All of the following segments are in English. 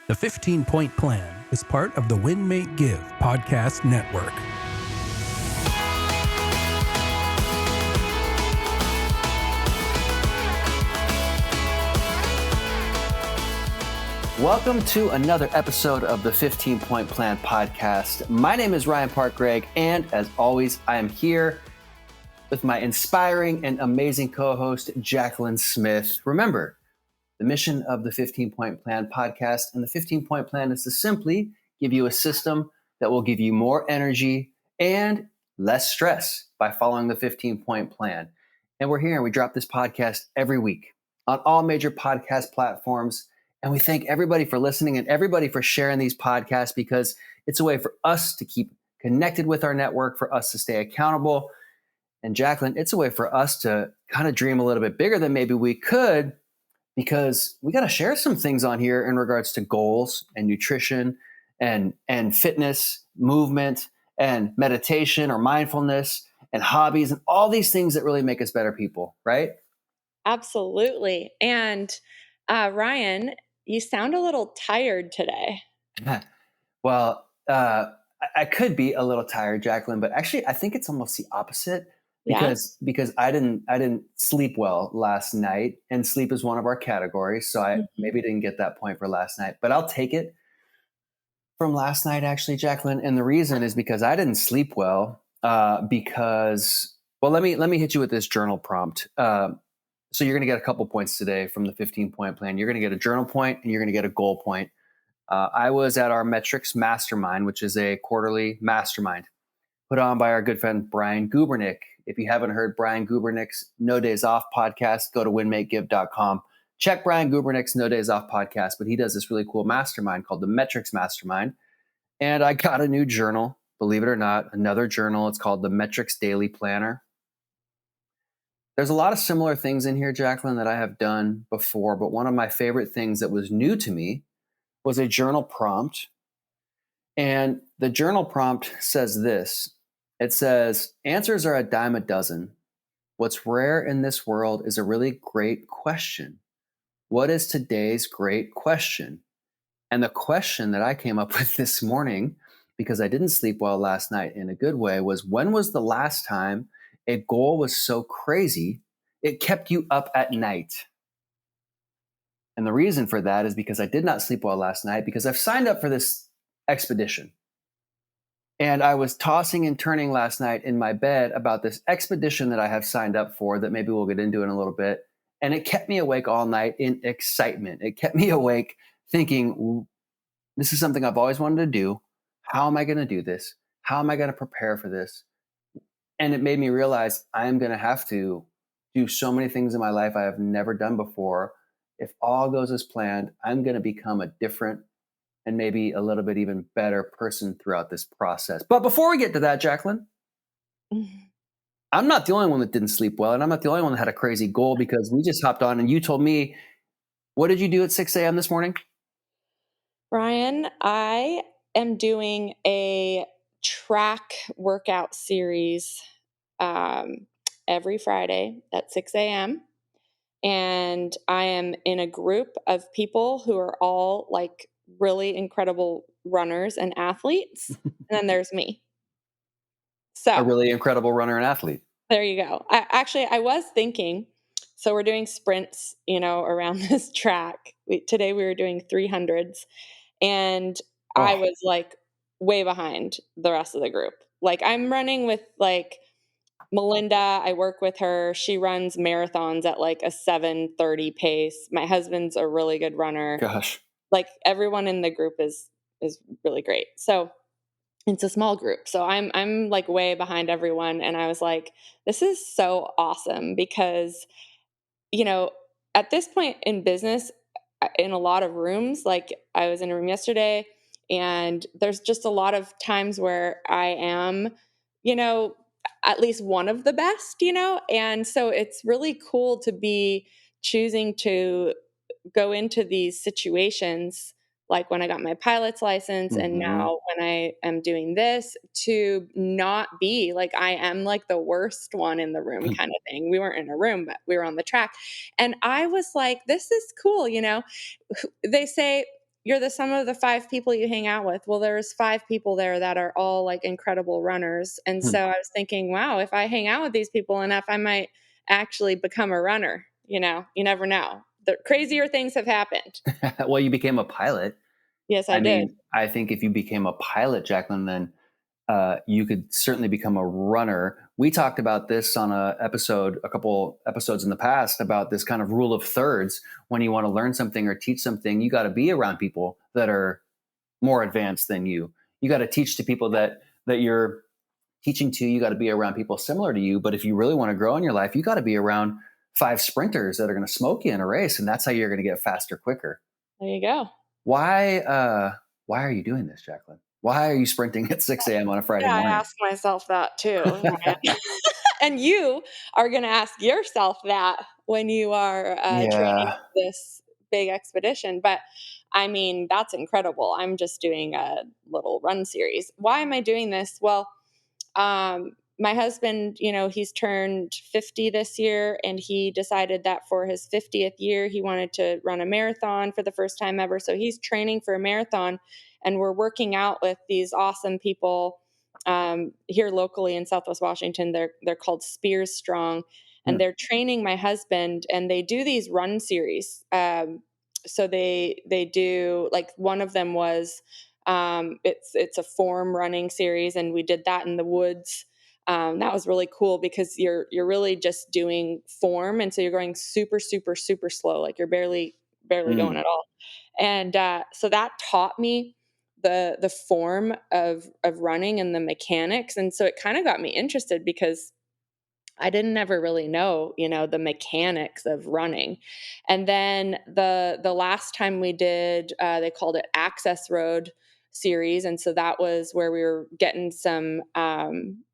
The 15-Point Plan is part of the Win, Make, Give podcast network. Welcome to another episode of the 15-Point Plan podcast. My name is Ryan Park Greigg, and as always, I am here with my inspiring and amazing co-host, Jacqueline Smith. Remember, the mission of the 15-Point Plan podcast and the 15-Point Plan is to simply give you a system that will give you more energy and less stress by following the 15-Point Plan. And we're here and we drop this podcast every week on all major podcast platforms. And we thank everybody for listening and everybody for sharing these podcasts because it's a way for us to keep connected with our network, for us to stay accountable. And Jacqueline, it's a way for us to kind of dream a little bit bigger than maybe we could because we got to share some things on here in regards to goals and nutrition and fitness, movement and meditation or mindfulness and hobbies and all these things that really make us better people, right? Absolutely. And Ryan, you sound a little tired today. Well, I could be a little tired, Jacqueline, but actually I think it's almost the opposite because I didn't sleep well last night, and sleep is one of our categories. So I maybe didn't get that point for last night, but I'll take it from last night actually, Jacqueline. And the reason is because I didn't sleep well let me hit you with this journal prompt. So you're going to get a couple points today from the 15-Point Plan. You're going to get a journal point and you're going to get a goal point. I was at our Metrics Mastermind, which is a quarterly mastermind put on by our good friend, Brian Gubernick. If you haven't heard Brian Gubernick's No Days Off podcast, go to winmakegive.com. Check Brian Gubernick's No Days Off podcast, but he does this really cool mastermind called the Metrics Mastermind. And I got a new journal, believe it or not, another journal. It's called the Metrics Daily Planner. There's a lot of similar things in here, Jacqueline, that I have done before, but one of my favorite things that was new to me was a journal prompt. And the journal prompt says this. It says, answers are a dime a dozen. What's rare in this world is a really great question. What is today's great question? And the question that I came up with this morning, because I didn't sleep well last night in a good way, was when was the last time a goal was so crazy, it kept you up at night? And the reason for that is because I did not sleep well last night because I've signed up for this expedition. And I was tossing and turning last night in my bed about this expedition that I have signed up for that maybe we'll get into in a little bit. And it kept me awake all night in excitement. It kept me awake thinking, this is something I've always wanted to do. How am I going to do this? How am I going to prepare for this? And it made me realize I'm going to have to do so many things in my life I have never done before. If all goes as planned, I'm going to become a different and maybe a little bit even better person throughout this process. But before we get to that, Jacqueline, I'm not the only one that didn't sleep well, and I'm not the only one that had a crazy goal because we just hopped on and you told me, what did you do at 6 a.m. this morning? Ryan, I am doing a track workout series every Friday at 6 a.m. And I am in a group of people who are all like really incredible runners and athletes. And then there's me. So a really incredible runner and athlete. There you go. I was thinking, so we're doing sprints, around this track. Today we were doing 300s and I was like way behind the rest of the group. Like I'm running with like Melinda, I work with her. She runs marathons at like a 7:30 pace. My husband's a really good runner. Gosh. Like everyone in the group is really great. So it's a small group. So I'm like way behind everyone. And I was like, this is so awesome because, at this point in business, in a lot of rooms, like I was in a room yesterday and there's just a lot of times where I am, at least one of the best, and so it's really cool to be choosing to go into these situations, like when I got my pilot's license and now when I am doing this, to not be like I am like the worst one in the room kind of thing. We weren't in a room, but we were on the track. And I was like, this is cool. They say you're the sum of the 5 people you hang out with. Well, there's 5 people there that are all like incredible runners. And Hmm. so I was thinking, wow, if I hang out with these people enough, I might actually become a runner. You never know. The crazier things have happened. Well, you became a pilot. Yes, I I did. mean, I think if you became a pilot, Jacqueline, then you could certainly become a runner. We talked about this on a couple episodes in the past about this kind of rule of thirds. When you want to learn something or teach something, you got to be around people that are more advanced than you. You got to teach to people that you're teaching to. You got to be around people similar to you. But if you really want to grow in your life, you got to be around 5 sprinters that are going to smoke you in a race, and that's how you're going to get faster quicker. There you go. Why are you doing this, Jacqueline? Why are you sprinting at 6 a.m. on a Friday Yeah, I morning? ask myself that too. Ryan. And you are going to ask yourself that when you are training Yeah. for this big expedition. But I mean, that's incredible. I'm just doing a little run series. Why am I doing this? Well, my husband, he's turned 50 this year, and he decided that for his 50th year, he wanted to run a marathon for the first time ever. So he's training for a marathon, and we're working out with these awesome people here locally in Southwest Washington. They're called Spears Strong, Hmm. and they're training my husband, and they do these run series. So they do, like, one of them was it's a form running series, and we did that in the woods. That was really cool because you're really just doing form, and so you're going super super super slow, like you're barely going Mm. at all. And so that taught me the form of running and the mechanics, and so it kind of got me interested because I didn't ever really know, the mechanics of running. And then the last time we did, they called it Access Road series, and so that was where we were getting some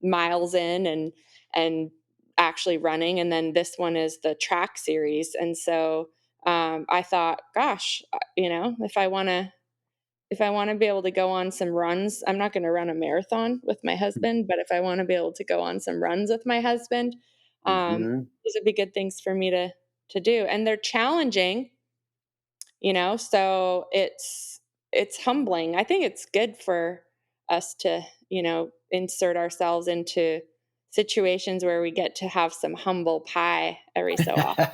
miles in and actually running. And then this one is the track series, and so I thought, gosh, if I want to be able to go on some runs, I'm not going to run a marathon with my husband, but if I want to be able to go on some runs with my husband, Hmm. these would be good things for me to do. And they're challenging, so it's humbling. I think it's good for us to, insert ourselves into situations where we get to have some humble pie every so often.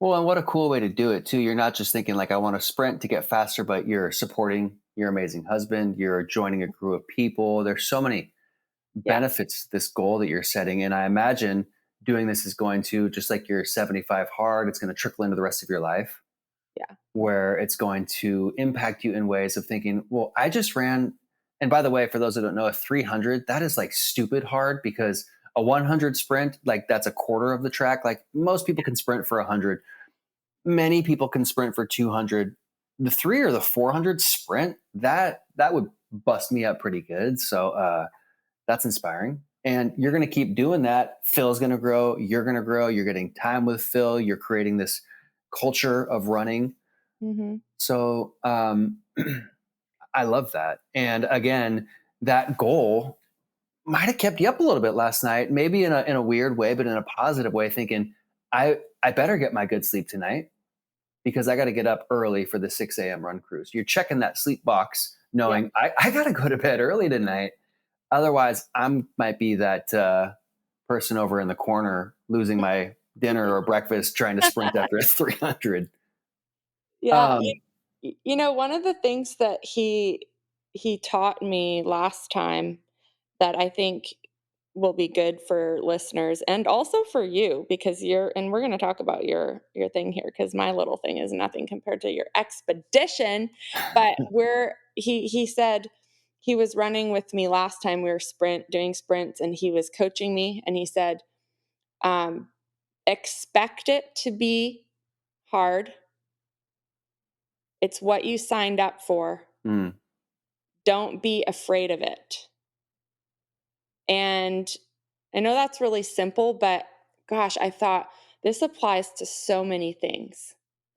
Well, and what a cool way to do it too. You're not just thinking like I want to sprint to get faster, but you're supporting your amazing husband. You're joining a crew of people. There's so many Yeah. benefits to this goal that you're setting, and I imagine doing this is going to, just like your 75 hard, it's going to trickle into the rest of your life, Yeah. where it's going to impact you in ways of thinking, well, I just ran. And by the way, for those that don't know, a 300, that is like stupid hard because a 100 sprint, like that's a quarter of the track. Like most people can sprint for 100. Many people can sprint for 200. The 3 or the 400 sprint, that would bust me up pretty good. So that's inspiring. And you're going to keep doing that. Phil's going to grow. You're going to grow. You're getting time with Phil. You're creating this culture of running. Hmm. So I love that. And again, that goal might have kept you up a little bit last night, maybe in a weird way, but in a positive way, thinking, I better get my good sleep tonight because I got to get up early for the 6 a.m. run cruise. You're checking that sleep box, Yeah. knowing I got to go to bed early tonight. Otherwise, I might be that person over in the corner losing my dinner or breakfast trying to sprint after a 300. Yeah. Um, One of the things that he taught me last time that I think will be good for listeners and also for you, because we're going to talk about your thing here, because my little thing is nothing compared to your expedition. But he said, he was running with me last time we were doing sprints, and he was coaching me, and he said, um, expect it to be hard. It's what you signed up for. mm, Don't be afraid of it. And I know that's really simple, but gosh, I thought this applies to so many things.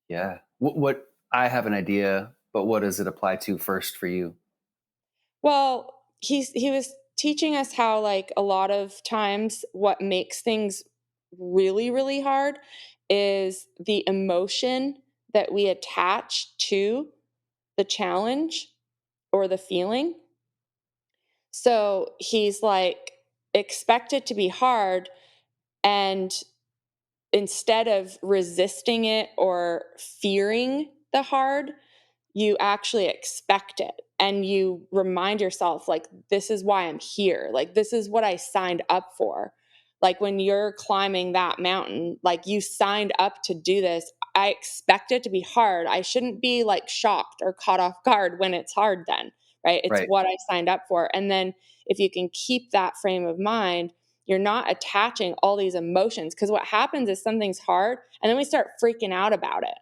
yeah. What I have an idea, but what does it apply to first for you? Well, he was teaching us how, like, a lot of times what makes things really really hard is the emotion that we attach to the challenge or the feeling. So he's like, expect it to be hard. And instead of resisting it or fearing the hard, you actually expect it and you remind yourself, like, this is why I'm here. Like, this is what I signed up for. Like, when you're climbing that mountain, like, you signed up to do this. I expect it to be hard. I shouldn't be like shocked or caught off guard when it's hard, then, right? It's Right. what I signed up for. And then if you can keep that frame of mind, you're not attaching all these emotions, because what happens is something's hard and then we start freaking out about it.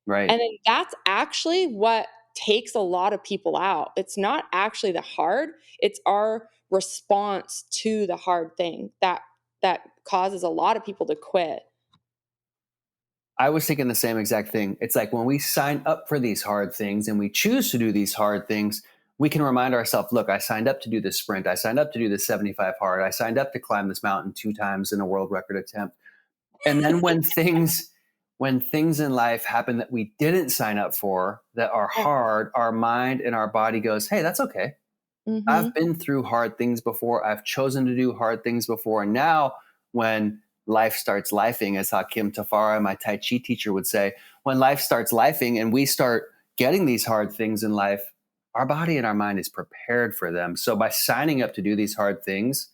Right. And then that's actually what takes a lot of people out. It's not actually the hard, it's our response to the hard thing that causes a lot of people to quit. I was thinking the same exact thing. It's like when we sign up for these hard things and we choose to do these hard things, we can remind ourselves, look, I signed up to do this sprint. I signed up to do this 75 hard. I signed up to climb this mountain 2 times in a world record attempt. And then when things in life happen that we didn't sign up for, that are hard, our mind and our body goes, hey, that's okay. Mm-hmm. I've been through hard things before. I've chosen to do hard things before. And now when life starts lifing, as Hakim Tafara, my Tai Chi teacher, would say, when life starts lifing and we start getting these hard things in life, our body and our mind is prepared for them. So by signing up to do these hard things,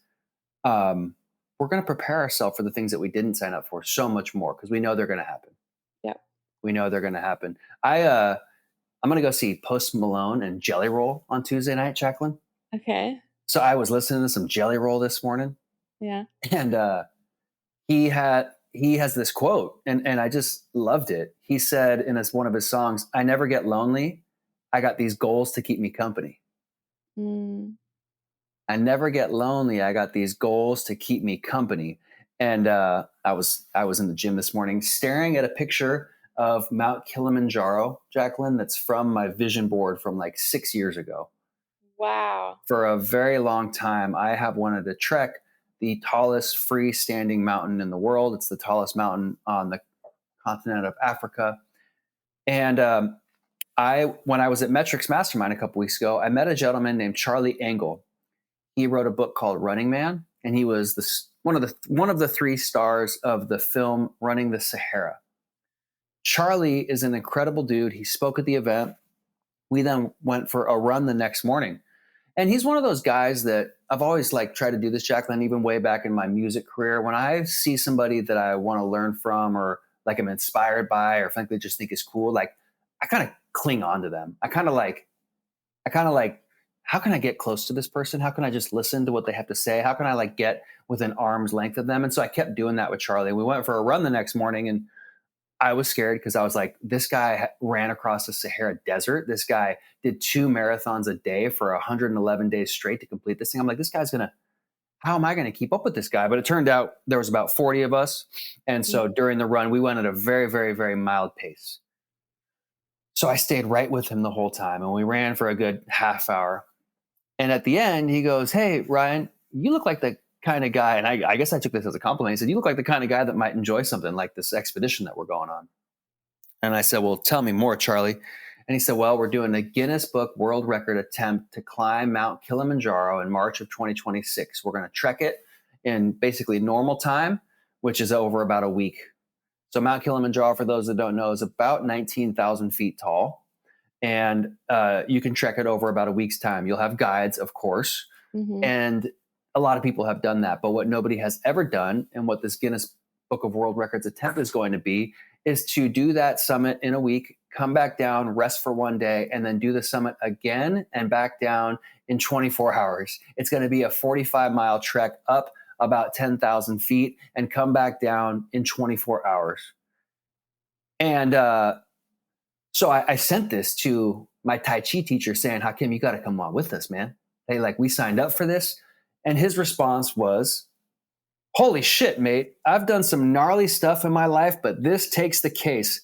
we're going to prepare ourselves for the things that we didn't sign up for so much more, because we know they're going to happen. Yep. We know they're going to happen. I'm going to go see Post Malone and Jelly Roll on Tuesday night, Jacqueline. Okay. So I was listening to some Jelly Roll this morning. Yeah. And he has this quote, and I just loved it. He said in one of his songs, I never get lonely. I got these goals to keep me company. I never get lonely. I got these goals to keep me company. And I was in the gym this morning staring at a picture of Mount Kilimanjaro, Jacqueline, that's from my vision board from like 6 years ago. Wow. For a very long time, I have wanted to trek the tallest freestanding mountain in the world. It's the tallest mountain on the continent of Africa. And when I was at Metrics Mastermind a couple weeks ago, I met a gentleman named Charlie Engle. He wrote a book called Running Man, and he was one of the 3 stars of the film Running the Sahara. Charlie is an incredible dude. He spoke at the event. We then went for a run the next morning. And he's one of those guys that I've always tried to do this, Jacqueline, even way back in my music career. When I see somebody that I want to learn from, or like I'm inspired by, or frankly just think is cool, like I kind of cling on to them. I kind of like, how can I get close to this person? How can I just listen to what they have to say? How can I get within arm's length of them? And so I kept doing that with Charlie. We went for a run the next morning, and I was scared because I was like, this guy ran across the Sahara Desert. This guy did 2 marathons a day for 111 days straight to complete this thing. I'm like, how am I going to keep up with this guy? But it turned out there was about 40 of us. And so during the run, we went at a very, very, very mild pace. So I stayed right with him the whole time, and we ran for a good half hour. And at the end, he goes, hey, Ryan, you look like the kind of guy, and I guess I took this as a compliment. He said, you look like the kind of guy that might enjoy something like this expedition that we're going on. And I said, well, tell me more, Charlie. And he said, well, we're doing a Guinness Book World Record attempt to climb Mount Kilimanjaro in March of 2026. We're going to trek it in basically normal time, which is over about a week. So Mount Kilimanjaro, for those that don't know, is about 19,000 feet tall. And you can trek it over about a week's time. You'll have guides, of course. Mm-hmm. And a lot of people have done that. But what nobody has ever done, and what this Guinness Book of World Records attempt is going to be, is to do that summit in a week, come back down, rest for 1 day, and then do the summit again and back down in 24 hours. It's going to be a 45-mile trek up about 10,000 feet and come back down in 24 hours. And so I sent this to my Tai Chi teacher saying, Hakim, you got to come on with us, man. Hey, we signed up for this. And his response was, holy shit, mate. I've done some gnarly stuff in my life, but this takes the case.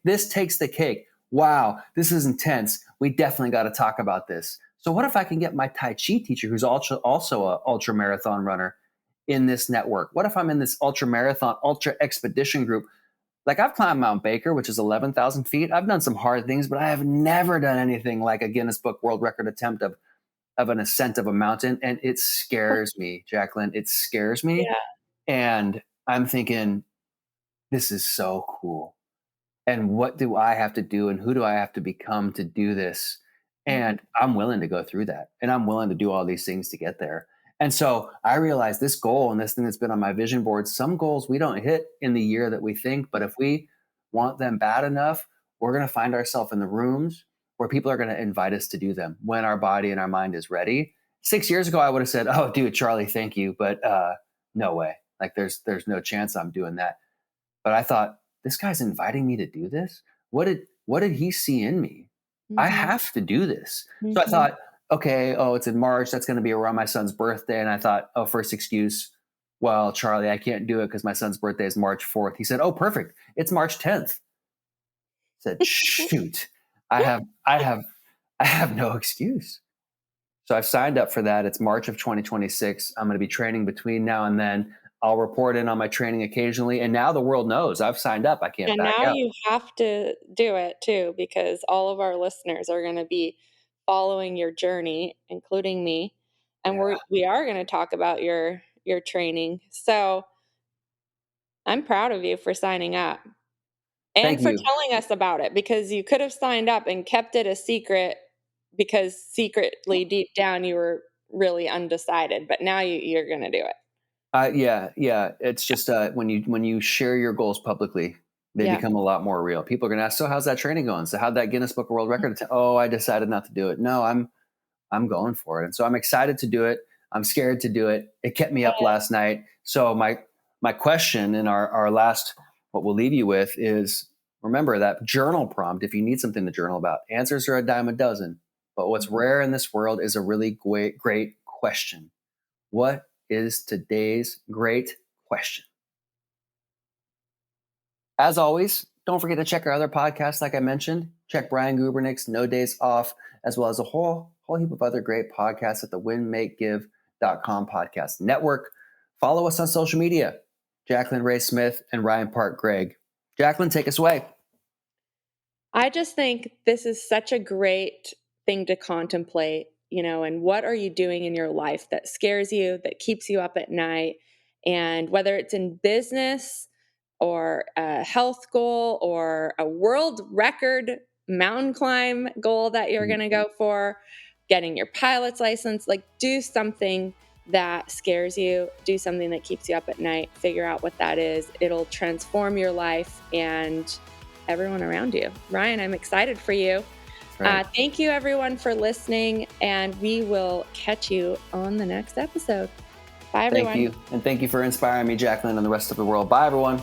This takes the cake. Wow, this is intense. We definitely got to talk about this. So what if I can get my Tai Chi teacher, who's also an ultra marathon runner, in this network? What if I'm in this ultra marathon, ultra expedition group? Like I've climbed Mount Baker, which is 11,000 feet. I've done some hard things, but I have never done anything like a Guinness Book World Record attempt of an ascent of a mountain. And it scares me, Jacqueline. It scares me. Yeah. And I'm thinking, this is so cool. And what do I have to do and who do I have to become to do this? And I'm willing to go through that. And I'm willing to do all these things to get there. And so I realized this goal and this thing that's been on my vision board, some goals we don't hit in the year that we think, but if we want them bad enough, we're going to find ourselves in the rooms where people are going to invite us to do them when our body and our mind is ready. 6 years ago, I would have said, "Oh, dude, Charlie, thank you." But no way. Like there's no chance I'm doing that. But I thought, this guy's inviting me to do this. What did he see in me? I have to do this. So I thought, okay, it's in March. That's going to be around my son's birthday. And I thought, first excuse, well, Charlie, I can't do it because my son's birthday is March 4th. He said, oh, perfect. It's March 10th. I said, shoot, I have no excuse. So I've signed up for that. It's March of 2026. I'm going to be training between now and then. I'll report in on my training occasionally. And now the world knows I've signed up. I can't And back now out. you have to do it too, because all of our listeners are going to be following your journey, including me. And we are going to talk about your training. So I'm proud of you for signing up and Thank for you. telling us about it, because you could have signed up and kept it a secret because secretly deep down you were really undecided, but now you're going to do it. Yeah. It's just when you share your goals publicly, they become a lot more real. People are going to ask, so how's that training going? So how'd that Guinness Book of World Record? Oh, I decided not to do it. No, I'm going for it. And so I'm excited to do it. I'm scared to do it. It kept me up last night. So my question and our last, what we'll leave you with is, remember that journal prompt. If you need something to journal about, answers are a dime a dozen. But what's rare in this world is a really great question. What is today's great question? As always, don't forget to check our other podcasts. Like I mentioned, check Brian Gubernick's No Days Off, as well as a whole heap of other great podcasts at the winmakegive.com podcast network. Follow us on social media, Jacqueline Ray Smith and Ryan Park Greigg. Jacqueline, take us away. I just think this is such a great thing to contemplate, and what are you doing in your life that scares you, that keeps you up at night? And whether it's in business or a health goal or a world record mountain climb goal that you're going to go for, getting your pilot's license, like do something that scares you, do something that keeps you up at night, figure out what that is. It'll transform your life and everyone around you. Ryan, I'm excited for you. Right. Thank you everyone for listening, and we will catch you on the next episode. Bye everyone. Thank you. And thank you for inspiring me, Jacqueline, and the rest of the world. Bye everyone.